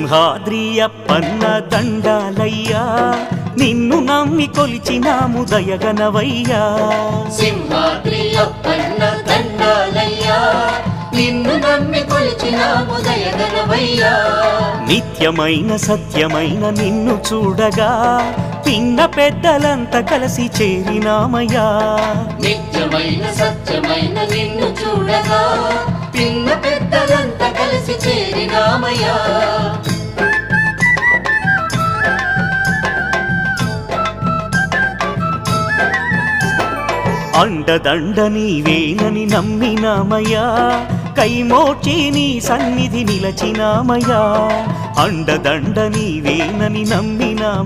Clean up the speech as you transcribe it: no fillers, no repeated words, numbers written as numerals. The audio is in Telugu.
సింహాద్రి అప్పన్న దండాలయ్యా నిన్ను నమ్మి కొలిచినాము దయగనవయ్యా సింహాద్రి అప్పన్న దండాలయ్యా నిన్ను నమ్మి కొలిచినాము దయగనవయ్యా నిత్యమైన సత్యమైన నిన్ను చూడగా పిన్న పెద్దలంతా కలిసి చేరినామయ్యా నిత్యమైన సత్యమైన నిన్ను చూడగా పిన్న పెద్దలంతా కలిసి చేరినామయ్యా అండదండ నీవేనని నమ్మినామయ్యా కైమోచి నీ సన్నిధి నిలచినామయ్యా అండదండ నీవేనని నమ్మినామ